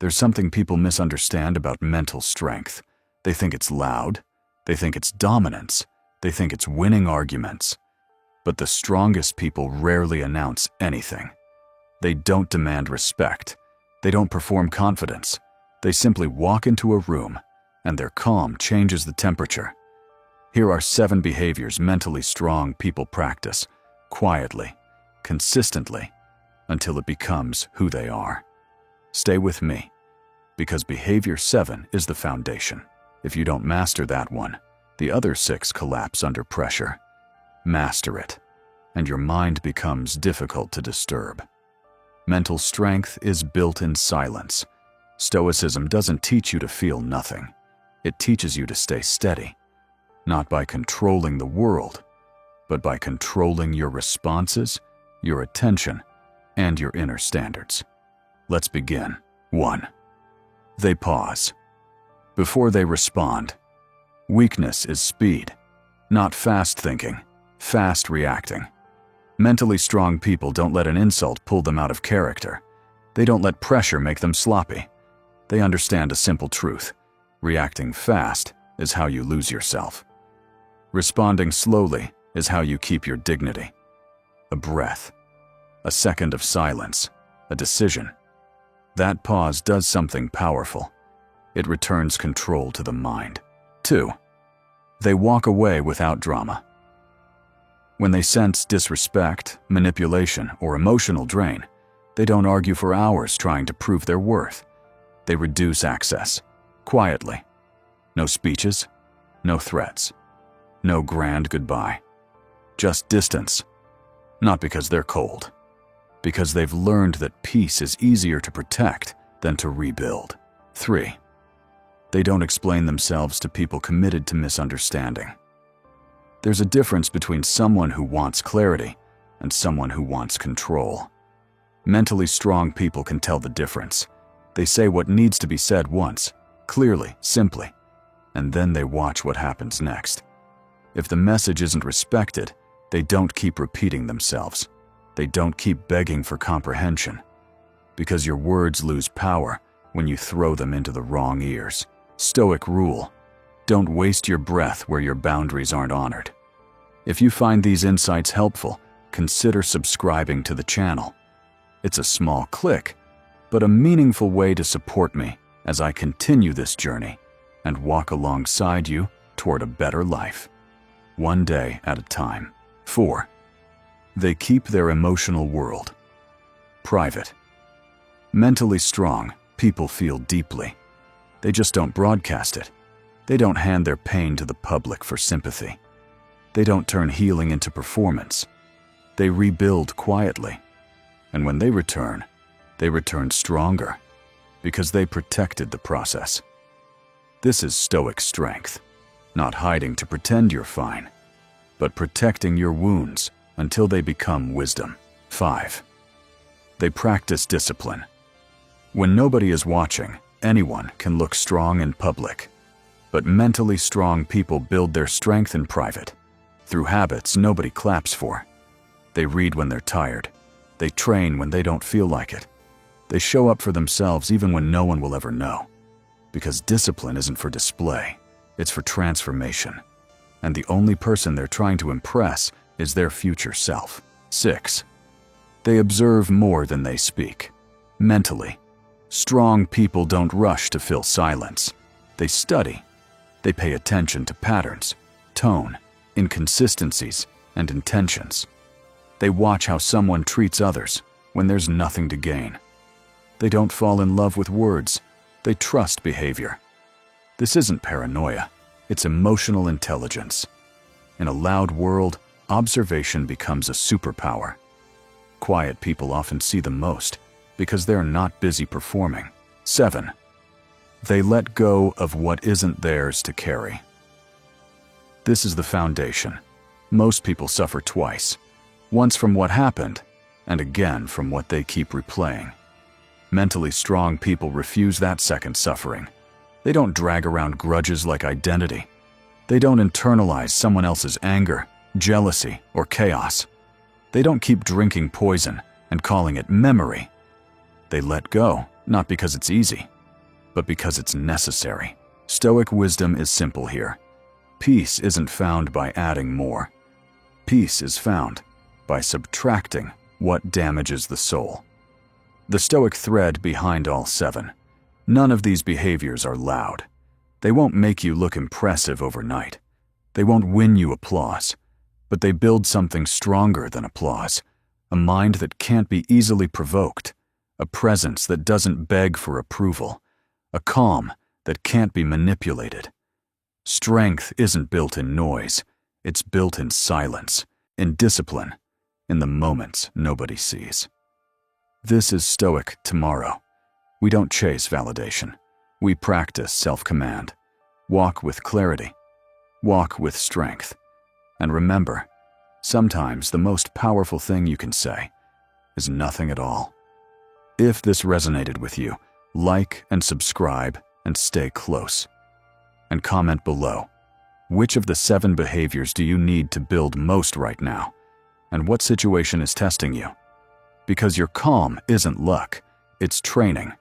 There's something people misunderstand about mental strength. They think it's loud. They think it's dominance. They think it's winning arguments. But the strongest people rarely announce anything. They don't demand respect. They don't perform confidence. They simply walk into a room, and their calm changes the temperature. Here are 7 behaviors mentally strong people practice, quietly, consistently, until it becomes who they are. Stay with me, because behavior 7 is the foundation. If you don't master that one, the other 6 collapse under pressure. Master it, and your mind becomes difficult to disturb. Mental strength is built in silence. Stoicism doesn't teach you to feel nothing. It teaches you to stay steady, not by controlling the world, but by controlling your responses, your attention, and your inner standards. Let's begin. 1. They pause. Before they respond. Weakness is speed, not fast thinking, fast reacting. Mentally strong people don't let an insult pull them out of character. They don't let pressure make them sloppy. They understand a simple truth. Reacting fast is how you lose yourself. Responding slowly is how you keep your dignity. A breath, a second of silence, a decision. That pause does something powerful. It returns control to the mind. 2. They walk away without drama. When they sense disrespect, manipulation, or emotional drain, they don't argue for hours trying to prove their worth. They reduce access, quietly. No speeches, no threats, no grand goodbye. Just distance. Not because they're cold, because they've learned that peace is easier to protect than to rebuild. 3. They don't explain themselves to people committed to misunderstanding. There's a difference between someone who wants clarity and someone who wants control. Mentally strong people can tell the difference. They say what needs to be said once, clearly, simply, and then they watch what happens next. If the message isn't respected, they don't keep repeating themselves. They don't keep begging for comprehension, because your words lose power when you throw them into the wrong ears. Stoic rule: don't waste your breath where your boundaries aren't honored. If you find these insights helpful, consider subscribing to the channel. It's a small click, but a meaningful way to support me as I continue this journey and walk alongside you toward a better life, one day at a time. 4. They keep their emotional world private. Mentally strong people feel deeply. They just don't broadcast it. They don't hand their pain to the public for sympathy. They don't turn healing into performance. They rebuild quietly. And when they return stronger, because they protected the process. This is Stoic strength, not hiding to pretend you're fine, but protecting your wounds until they become wisdom. 5. They practice discipline. When nobody is watching, anyone can look strong in public. But mentally strong people build their strength in private, through habits nobody claps for. They read when they're tired. They train when they don't feel like it. They show up for themselves even when no one will ever know. Because discipline isn't for display, it's for transformation. And the only person they're trying to impress is their future self. 6. They observe more than they speak. Mentally strong people don't rush to fill silence. They study. They pay attention to patterns, tone, inconsistencies, and intentions. They watch how someone treats others when there's nothing to gain. They don't fall in love with words. They trust behavior. This isn't paranoia. It's emotional intelligence. In a loud world, observation becomes a superpower. Quiet people often see the most because they're not busy performing. 7. They let go of what isn't theirs to carry. This is the foundation. Most people suffer twice, once from what happened, and again from what they keep replaying. Mentally strong people refuse that second suffering. They don't drag around grudges like identity. They don't internalize someone else's anger, jealousy, or chaos. They don't keep drinking poison and calling it memory. They let go not because it's easy, but because it's necessary. Stoic wisdom is simple here. Peace isn't found by adding more. Peace is found by subtracting what damages the soul. The Stoic thread behind all 7. None of these behaviors are loud. They won't make you look impressive overnight. They won't win you applause, but they build something stronger than applause, a mind that can't be easily provoked, a presence that doesn't beg for approval, a calm that can't be manipulated. Strength isn't built in noise, it's built in silence, in discipline, in the moments nobody sees. This is Stoic tomorrow. We don't chase validation. We practice self-command. Walk with clarity. Walk with strength. And remember, sometimes the most powerful thing you can say is nothing at all. If this resonated with you, like and subscribe and stay close. And comment below, which of the 7 behaviors do you need to build most right now? And what situation is testing you? Because your calm isn't luck, it's training.